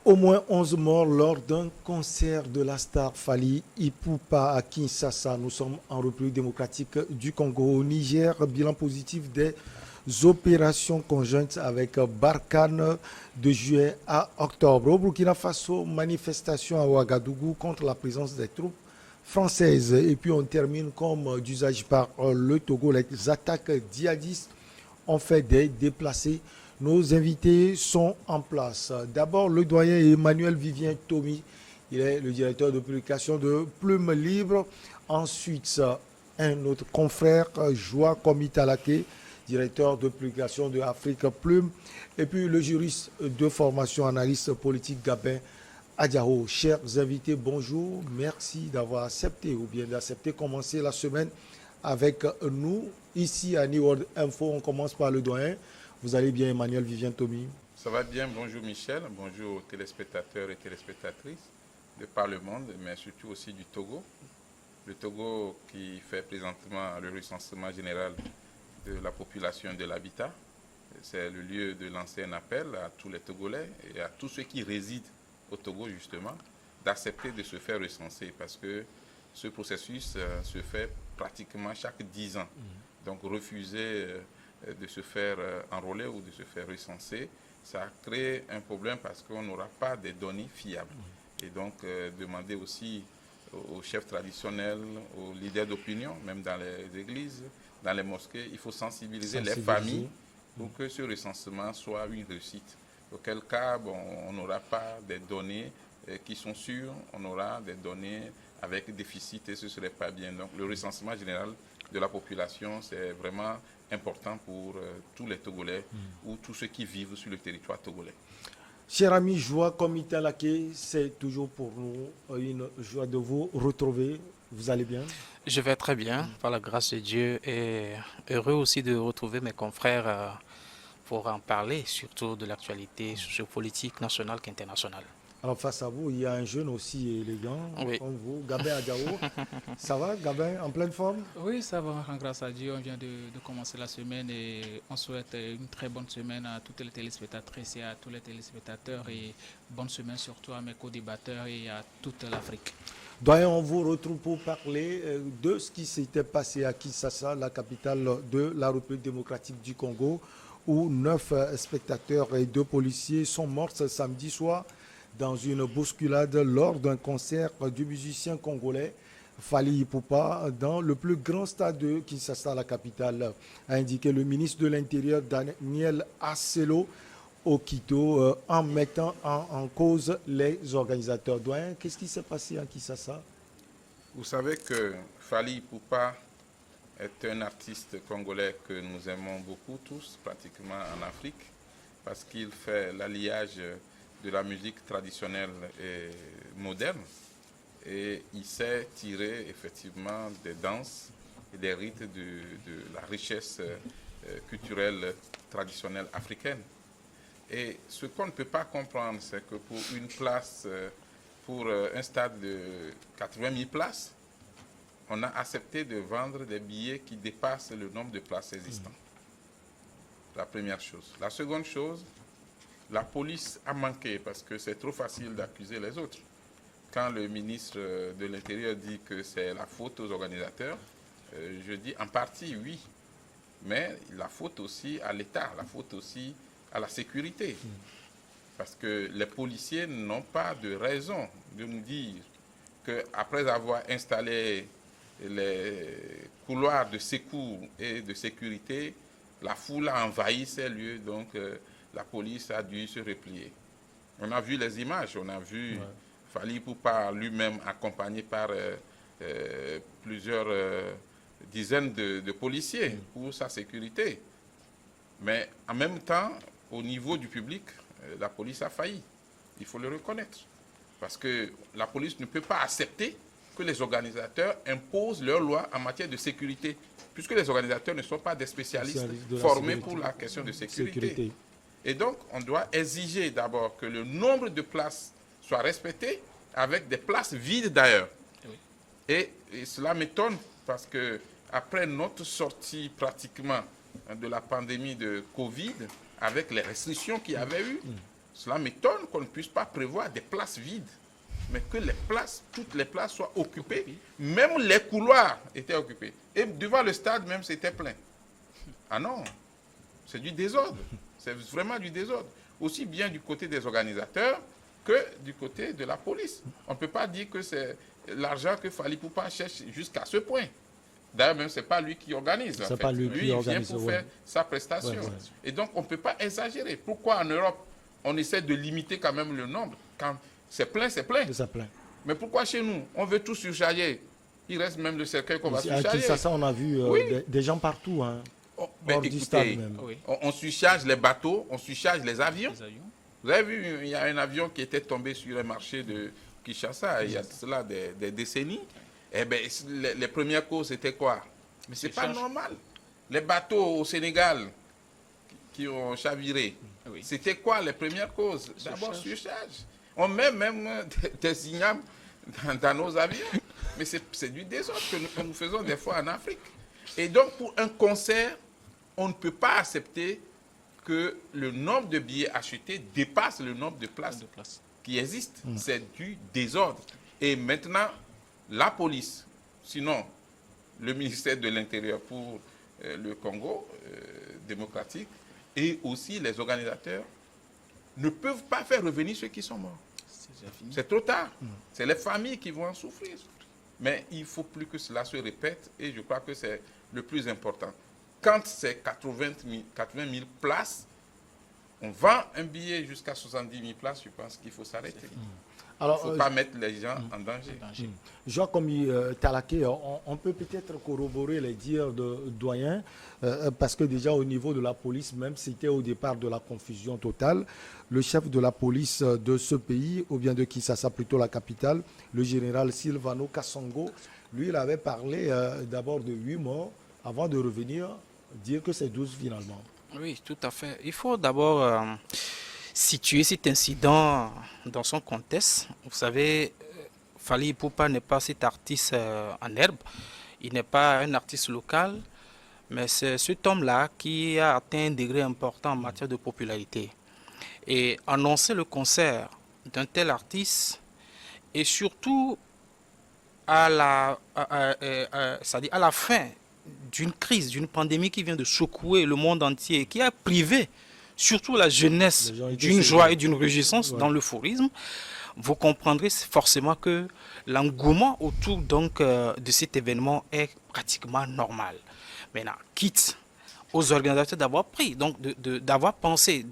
Au moins 11 morts lors d'un concert de la star Fally Ipupa à Kinshasa. Nous sommes en République démocratique du Congo. Au Niger, bilan positif des opérations conjointes avec Barkhane de juillet à octobre. Au Burkina Faso, manifestation à Ouagadougou contre la présence des troupes françaises. Et puis on termine comme d'usage par le Togo. Les attaques djihadistes ont fait des déplacés. Nos invités sont en place. D'abord, le doyen Emmanuel Vivien Tomi. Il est le directeur de publication de Plume Libre. Ensuite, un autre confrère, Joa Komitalake, directeur de publication de Afrique Plume. Et puis le juriste de formation, analyste politique Gabin Adjao. Chers invités, bonjour. Merci d'avoir accepté ou bien d'accepter commencer la semaine avec nous. Ici à New World Info, on commence par le doyen. Vous allez bien, Emmanuel Vivien Tomi? Ça va bien, bonjour Michel, bonjour aux téléspectateurs et téléspectatrices de par le monde, mais surtout aussi du Togo. Le Togo qui fait présentement le recensement général de la population de l'habitat. C'est le lieu de lancer un appel à tous les Togolais et à tous ceux qui résident au Togo justement d'accepter de se faire recenser parce que ce processus se fait pratiquement chaque 10 ans. Donc refuser de se faire enrôler ou de se faire recenser, ça crée un problème parce qu'on n'aura pas des données fiables. Et donc demander aussi aux chefs traditionnels, aux leaders d'opinion, même dans les églises, dans les mosquées, il faut sensibiliser les familles pour que ce recensement soit une réussite. Auquel cas, bon, on n'aura pas des données qui sont sûres, on aura des données avec déficit et ce ne serait pas bien. Donc le recensement général de la population, c'est vraiment important pour tous les Togolais ou tous ceux qui vivent sur le territoire togolais. Cher ami Joa Komitalake, c'est toujours pour nous une joie de vous retrouver. Vous allez bien? Je vais très bien, par la grâce de Dieu, et heureux aussi de retrouver mes confrères pour en parler, surtout de l'actualité sociopolitique nationale qu'internationale. Alors face à vous, il y a un jeune aussi élégant Oui. comme vous, Gabin Adjao. Ça va, Gabin, en pleine forme? Oui, ça va, grâce à Dieu. On vient de commencer la semaine et on souhaite une très bonne semaine à toutes les téléspectatrices et à tous les téléspectateurs et bonne semaine surtout à mes co-débatteurs et à toute l'Afrique. Doyen, on vous retrouve pour parler de ce qui s'était passé à Kinshasa, la capitale de la République démocratique du Congo, où 9 spectateurs et 2 policiers sont morts ce samedi soir dans une bousculade lors d'un concert du musicien congolais Fally Ipupa dans le plus grand stade de Kinshasa, la capitale, a indiqué le ministre de l'Intérieur Daniel Asselo Okito en mettant en cause les organisateurs. Doyen, qu'est-ce qui s'est passé à Kinshasa? Vous savez que Fally Ipupa est un artiste congolais que nous aimons beaucoup tous, pratiquement en Afrique, parce qu'il fait l'alliage de la musique traditionnelle et moderne. Et il sait tirer effectivement des danses et des rites de la richesse culturelle traditionnelle africaine. Et ce qu'on ne peut pas comprendre, c'est que pour une place, pour un stade de 80 000 places, on a accepté de vendre des billets qui dépassent le nombre de places existantes. La première chose. La seconde chose, la police a manqué parce que c'est trop facile d'accuser les autres. Quand le ministre de l'Intérieur dit que c'est la faute aux organisateurs, je dis en partie oui, mais la faute aussi à l'État, la faute aussi à la sécurité. Parce que les policiers n'ont pas de raison de nous dire qu'après avoir installé les couloirs de secours et de sécurité, la foule a envahi ces lieux, donc la police a dû se replier. On a vu les images, on a vu Fally Ipupa lui-même accompagné par plusieurs dizaines de policiers pour sa sécurité. Mais en même temps, au niveau du public, la police a failli. Il faut le reconnaître. Parce que la police ne peut pas accepter que les organisateurs imposent leurs lois en matière de sécurité, puisque les organisateurs ne sont pas des spécialistes formés pour la question de sécurité. Et donc, on doit exiger d'abord que le nombre de places soit respecté avec des places vides d'ailleurs. Oui. Et cela m'étonne parce que après notre sortie pratiquement de la pandémie de Covid, avec les restrictions qu'il y avait eu, Cela m'étonne qu'on ne puisse pas prévoir des places vides, mais que toutes les places soient occupées. Même les couloirs étaient occupés. Et devant le stade même, c'était plein. Ah non, c'est du désordre. C'est vraiment du désordre. Aussi bien du côté des organisateurs que du côté de la police. On ne peut pas dire que c'est l'argent que Fally Ipupa cherche jusqu'à ce point. D'ailleurs, même, ce n'est pas lui qui organise. C'est pas lui qui organise, il vient pour faire sa prestation. Et donc, on ne peut pas exagérer. Pourquoi en Europe, on essaie de limiter quand même le nombre? Quand c'est plein, c'est plein. C'est plein. Mais pourquoi chez nous, on veut tout surcharger? Il reste même le cercueil qu'on va surcharger. À Kinshasa, on a vu des gens partout, hein, hors du stade même. On surcharge les bateaux, on surcharge les avions. Vous avez vu, il y a un avion qui était tombé sur le marché de Kinshasa il y a cela des décennies. Eh bien, les premières causes, c'était quoi? Mais ce n'est pas normal. Les bateaux au Sénégal qui ont chaviré, c'était quoi les premières causes? D'abord, surcharge. On met même des ignames dans nos avions. Mais c'est du désordre que nous faisons des fois en Afrique. Et donc, pour un concert, on ne peut pas accepter que le nombre de billets achetés dépasse le nombre de places qui existent. C'est du désordre. Et maintenant, la police, sinon le ministère de l'Intérieur pour le Congo démocratique et aussi les organisateurs ne peuvent pas faire revenir ceux qui sont morts. C'est trop tard. C'est les familles qui vont en souffrir. Mais il ne faut plus que cela se répète et je crois que c'est le plus important. Quand c'est 80 000 places, on vend un billet jusqu'à 70 000 places, je pense qu'il faut s'arrêter. Il ne faut pas mettre les gens en danger. Jean-Commis Talaké, on peut peut-être corroborer les dires de doyen, parce que déjà au niveau de la police, même c'était au départ de la confusion totale, le chef de la police de ce pays, ou bien de Kinshasa, plutôt la capitale, le général Silvano Kasongo, lui, il avait parlé d'abord de 8 morts, avant de revenir dire que c'est 12 finalement. Oui, tout à fait. Il faut d'abord situer cet incident dans son contexte. Vous savez, Fally Ipupa n'est pas cet artiste en herbe. Il n'est pas un artiste local, mais c'est cet homme-là qui a atteint un degré important en matière de popularité. Et annoncer le concert d'un tel artiste, et surtout à la fin d'une crise, d'une pandémie qui vient de secouer le monde entier, qui a privé surtout la jeunesse d'une joie et d'une réjouissance dans l'euphorisme, vous comprendrez forcément que l'engouement autour donc, de cet événement est pratiquement normal. Maintenant, quitte aux organisateurs d'avoir pris, donc d'avoir pensé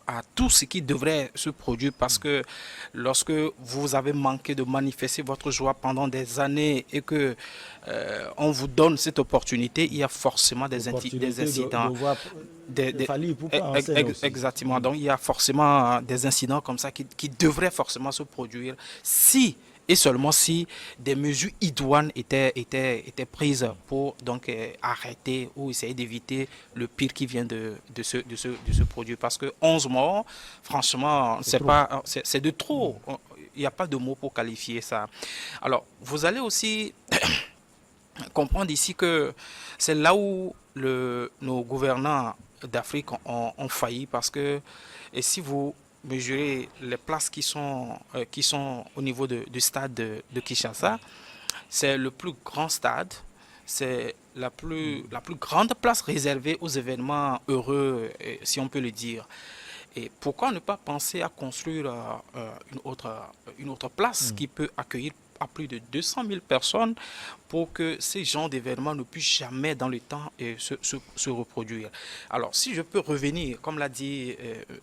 à tout ce qui devrait se produire, parce que lorsque vous avez manqué de manifester votre joie pendant des années et que on vous donne cette opportunité, il y a forcément des incidents. Exactement. Donc il y a forcément des incidents comme ça qui devraient forcément se produire si et seulement si des mesures idoines étaient prises pour donc arrêter ou essayer d'éviter le pire qui vient de se produire. Parce que 11 morts, franchement, c'est de trop. Il n'y a pas de mots pour qualifier ça. Alors, vous allez aussi comprendre ici que c'est là où nos gouvernants d'Afrique ont failli, parce que et si vous mesurer les places qui sont au niveau du stade de Kinshasa, c'est le plus grand stade, c'est la plus grande place réservée aux événements heureux, si on peut le dire. Et pourquoi ne pas penser à construire une autre place qui peut accueillir à plus de 200 000 personnes pour que ces genres d'événements ne puissent jamais dans le temps se reproduire. Alors, si je peux revenir, comme l'a dit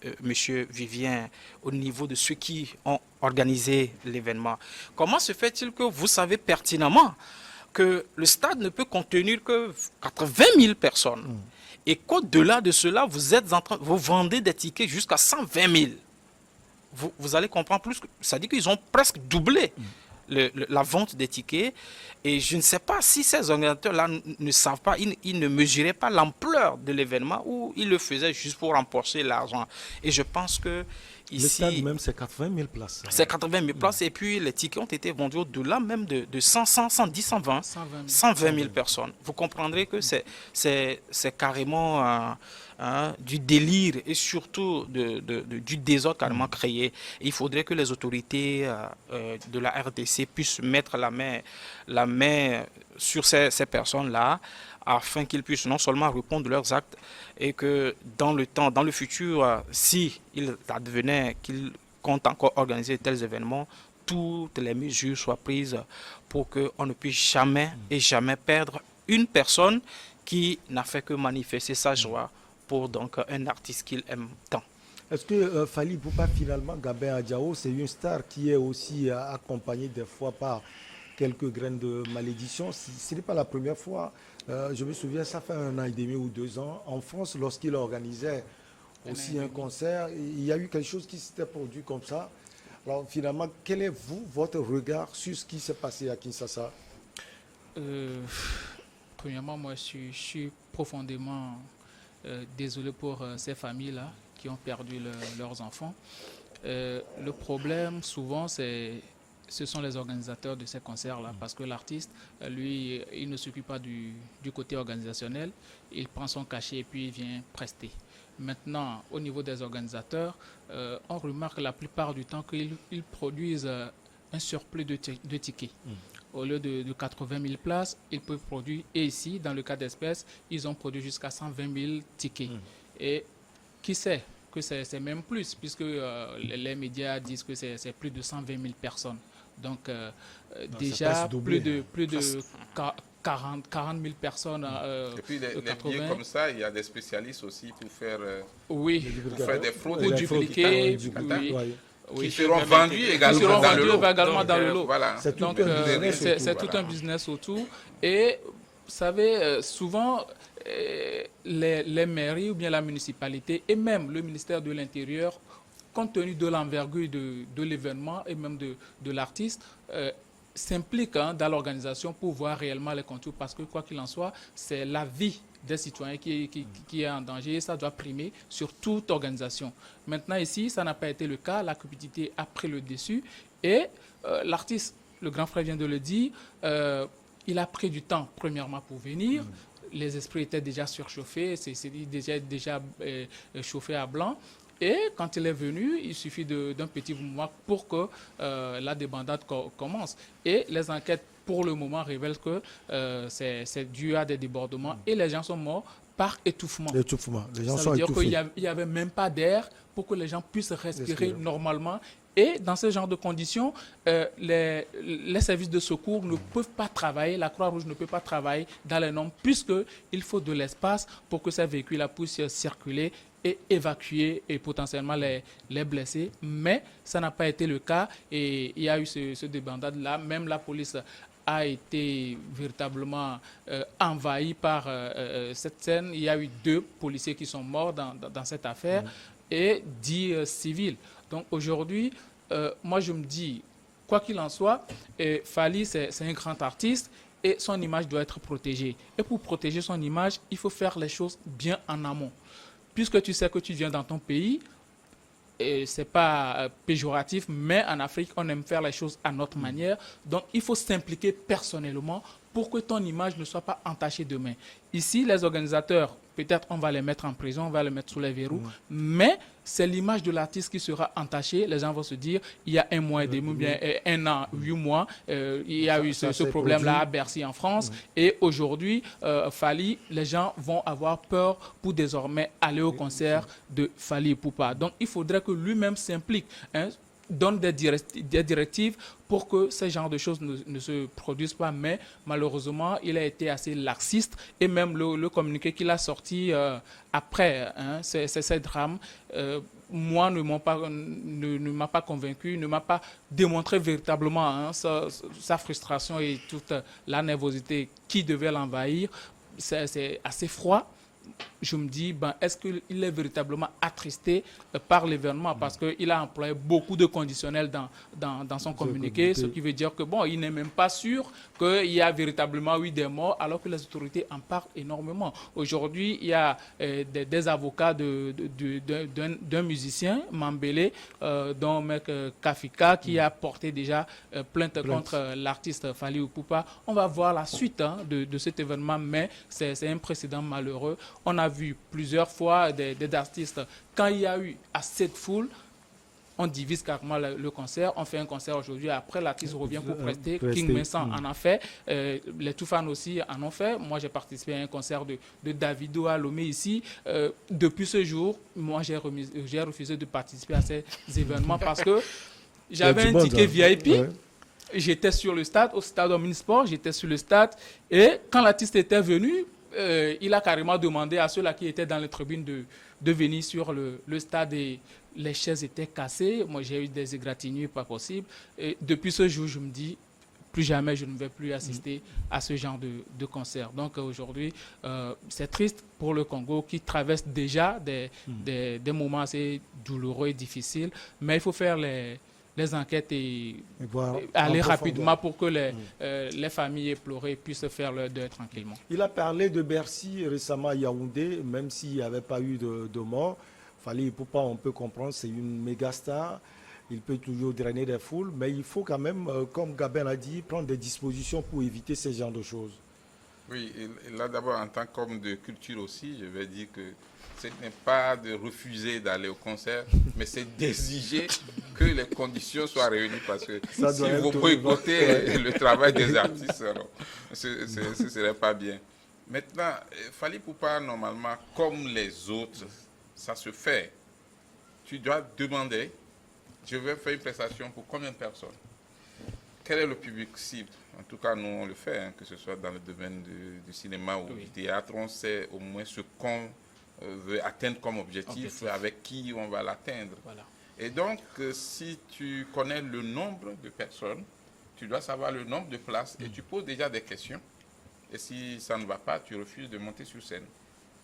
M. Vivien, au niveau de ceux qui ont organisé l'événement, comment se fait-il que vous savez pertinemment que le stade ne peut contenir que 80 000 personnes et qu'au-delà de cela, vous vendez des tickets jusqu'à 120 000? Vous allez comprendre plus, ça dit qu'ils ont presque doublé la vente des tickets, et je ne sais pas si ces organisateurs-là ne savent pas, ils ne mesuraient pas l'ampleur de l'événement, ou ils le faisaient juste pour remporter l'argent. Et je pense que ici... Le stade même, c'est 80 000 places. C'est 80 000 places, et puis les tickets ont été vendus au-delà même de 100, 110, 120 000 personnes. Vous comprendrez que c'est carrément du délire et surtout du désordre carrément créé. Il faudrait que les autorités de la RDC puissent mettre la main sur ces personnes-là afin qu'ils puissent non seulement répondre de leurs actes et que dans le futur, si il advenait qu'ils comptent encore organiser de tels événements, toutes les mesures soient prises pour qu'on ne puisse jamais et jamais perdre une personne qui n'a fait que manifester sa joie pour donc un artiste qu'il aime tant. Est-ce que Fally Ipupa, finalement, Gabin Adjao, c'est une star qui est aussi accompagnée des fois par quelques graines de malédiction? Ce n'est pas la première fois. Je me souviens, ça fait 1 an et demi ou 2 ans, en France, lorsqu'il organisait aussi un concert, il y a eu quelque chose qui s'était produit comme ça. Alors finalement, quel est votre regard sur ce qui s'est passé à Kinshasa? Premièrement, moi, je suis profondément désolé pour ces familles-là qui ont perdu leurs enfants. Le problème, souvent, ce sont les organisateurs de ces concerts-là, parce que l'artiste, lui, il ne s'occupe pas du côté organisationnel, il prend son cachet et puis il vient prester. Maintenant, au niveau des organisateurs, on remarque la plupart du temps qu'ils produisent un surplus de tickets. Au lieu de 80 000 places, ils peuvent produire, et ici, dans le cas d'espèces, ils ont produit jusqu'à 120 000 tickets. Et qui sait que c'est même plus, puisque les médias disent que c'est plus de 120 000 personnes. Donc, déjà, plus de 40 000 personnes. Et puis, les billets comme ça, il y a des spécialistes aussi pour faire, pour faire des fraudes. Pour dupliquer, qui seront vendus également dans le lot. Voilà. C'est tout un business autour. Et vous savez, souvent, les mairies ou bien la municipalité et même le ministère de l'Intérieur, compte tenu de l'envergure de l'événement et même de l'artiste, s'impliquent dans l'organisation pour voir réellement les contours, parce que quoi qu'il en soit, c'est la vie des citoyens qui est en danger et ça doit primer sur toute organisation. Maintenant ici, ça n'a pas été le cas, la cupidité a pris le dessus et l'artiste, le grand frère vient de le dire, il a pris du temps premièrement pour venir, les esprits étaient déjà surchauffés, c'est déjà chauffé à blanc. Et quand il est venu, il suffit d'un petit mouvement pour que la débandade commence. Et les enquêtes, pour le moment, révèlent que c'est dû à des débordements et les gens sont morts par étouffement. Les gens Ça sont veut dire étouffés. qu'il n'y avait même pas d'air pour que les gens puissent respirer normalement. Et dans ce genre de conditions, les services de secours ne peuvent pas travailler, la Croix-Rouge ne peut pas travailler dans les normes, puisqu'il faut de l'espace pour que ces véhicules puissent circuler et évacuer et potentiellement les blessés. Mais ça n'a pas été le cas et il y a eu ce débandade-là. Même la police a été véritablement envahie par cette scène. Il y a eu 2 policiers qui sont morts dans cette affaire et 10 civils. Donc aujourd'hui, moi je me dis, quoi qu'il en soit, Fally c'est un grand artiste et son image doit être protégée. Et pour protéger son image, il faut faire les choses bien en amont. Puisque tu sais que tu viens dans ton pays, et ce n'est pas péjoratif, mais en Afrique, on aime faire les choses à notre manière. Donc, il faut s'impliquer personnellement pour que ton image ne soit pas entachée demain. Ici, les organisateurs, peut-être on va les mettre en prison, on va les mettre sous les verrous, mais c'est l'image de l'artiste qui sera entachée. Les gens vont se dire, il y a 1 mois et demi, bien 1 an, 8 mois, il y a eu ce problème-là à Bercy en France. Et aujourd'hui, Fally, les gens vont avoir peur pour désormais aller au concert de Fally Ipupa. Donc, il faudrait que lui-même s'implique, donne des directives pour que ce genre de choses ne se produisent pas. Mais malheureusement, il a été assez laxiste et même le communiqué qu'il a sorti après ces drames, moi, ne m'a pas convaincu, ne m'a pas démontré véritablement sa frustration et toute la nervosité qui devait l'envahir. C'est assez froid. Je me dis, est-ce qu'il est véritablement attristé par l'événement, parce qu'il a employé beaucoup de conditionnels dans son communiqué, ce qui veut dire que il n'est même pas sûr qu'il y a véritablement eu des morts, alors que les autorités en parlent énormément. Aujourd'hui, il y a des avocats d'un musicien, Mambélé, dont Mec Kafika, qui a porté déjà plainte contre l'artiste Fally Ipupa. On va voir la suite de cet événement, mais c'est un précédent malheureux. On a vu plusieurs fois des artistes, quand il y a eu assez de foule, on divise carrément le concert, on fait un concert aujourd'hui, après l'artiste revient pour prester. King Vincent en a fait, les Toufan aussi en ont fait. Moi j'ai participé à un concert de Davido à Lomé ici. Depuis ce jour, moi j'ai refusé de participer à ces événements parce que j'avais un ticket VIP. Ouais. J'étais sur le stade, au stade Omnisport, j'étais sur le stade et quand l'artiste était venu, il a carrément demandé à ceux-là qui étaient dans les tribunes de venir sur le stade et les chaises étaient cassées. Moi, j'ai eu des égratignures pas possibles. Et depuis ce jour, je me dis, plus jamais je ne vais plus assister à ce genre de concert. Donc aujourd'hui, c'est triste pour le Congo qui traverse déjà des moments assez douloureux et difficiles. Mais il faut faire les enquêtes et aller rapidement pour que les familles éplorées puissent faire leur deuil tranquillement. Il a parlé de Bercy récemment à Yaoundé, même s'il n'y avait pas eu de mort. Fally Ipupa, on peut comprendre, c'est une méga star. Il peut toujours drainer des foules, mais il faut quand même, comme Gabin a dit, prendre des dispositions pour éviter ce genre de choses. Oui, et là d'abord, en tant qu'homme de culture aussi, je vais dire que ce n'est pas de refuser d'aller au concert, mais c'est d'exiger que les conditions soient réunies parce que si vous boycottez le travail des artistes, alors, ce ne serait pas bien. Maintenant, Fally Ipupa, normalement, comme les autres, ça se fait. Tu dois demander, je vais faire une prestation pour combien de personnes? Quel est le public cible? En tout cas, nous, on le fait, hein, que ce soit dans le domaine du cinéma ou du théâtre, on sait au moins ce qu'on veut atteindre comme objectif, avec qui on va l'atteindre. Voilà. Et donc, si tu connais le nombre de personnes, tu dois savoir le nombre de places et tu poses déjà des questions. Et si ça ne va pas, tu refuses de monter sur scène.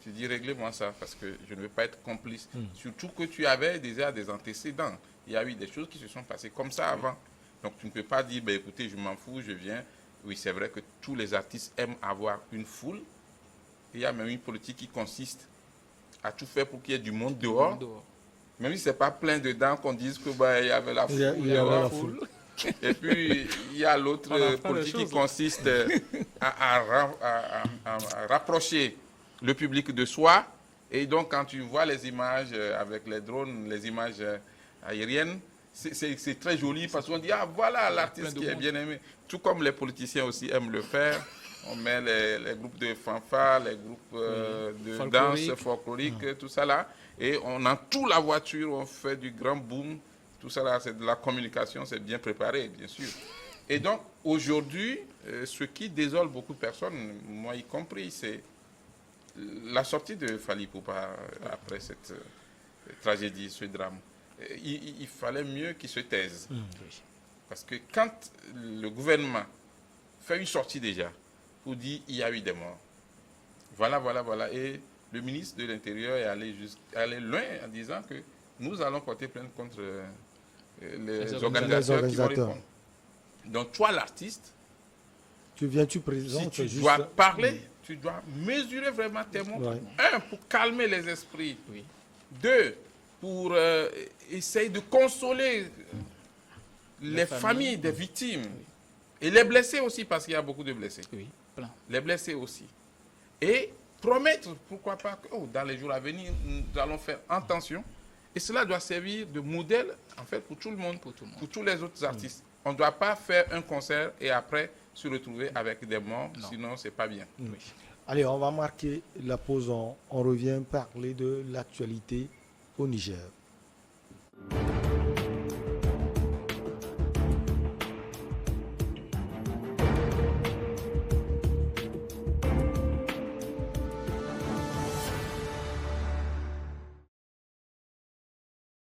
Tu dis, réglez-moi ça, parce que je ne veux pas être complice. Surtout que tu avais déjà des antécédents. Il y a eu des choses qui se sont passées comme ça avant. Donc, tu ne peux pas dire, ben, écoutez, je m'en fous, je viens. Oui, c'est vrai que tous les artistes aiment avoir une foule. Il y a même une politique qui consiste à tout faire pour qu'il y ait du monde dehors. Même si ce n'est pas plein dedans, qu'on dise qu'il y avait la foule. Il y avait la foule. Et puis, il y a l'autre politique qui consiste à rapprocher le public de soi. Et donc, quand tu vois les images avec les drones, les images aériennes, c'est très joli parce qu'on dit, ah voilà l'artiste qui est bien aimé. Tout comme les politiciens aussi aiment le faire. On met les groupes de fanfare, les groupes de danse folklorique, tout ça là. Et on entoure la voiture, on fait du grand boom. Tout ça là, c'est de la communication, c'est bien préparé, bien sûr. Et donc, aujourd'hui, ce qui désole beaucoup de personnes, moi y compris, c'est la sortie de Fally Ipupa après cette tragédie, ce drame. Il fallait mieux qu'il se taise. Parce que quand le gouvernement fait une sortie déjà pour dire qu'il y a eu des morts, voilà, et le ministre de l'Intérieur est allé loin en disant que nous allons porter plainte contre les organisateurs qui vont répondre. Donc toi, l'artiste, tu présentes, si tu dois parler, tu dois mesurer vraiment tes mots. Un, pour calmer les esprits. Deux, pour essayer de consoler les familles des victimes. Et les blessés aussi, parce qu'il y a beaucoup de blessés. Les blessés aussi. Et promettre, pourquoi pas, que dans les jours à venir, nous allons faire attention. Et cela doit servir de modèle, en fait, pour tout le monde, pour tous les autres artistes. On ne doit pas faire un concert et après se retrouver avec des morts, sinon ce n'est pas bien. Allez, on va marquer la pause, on revient parler de l'actualité au Niger.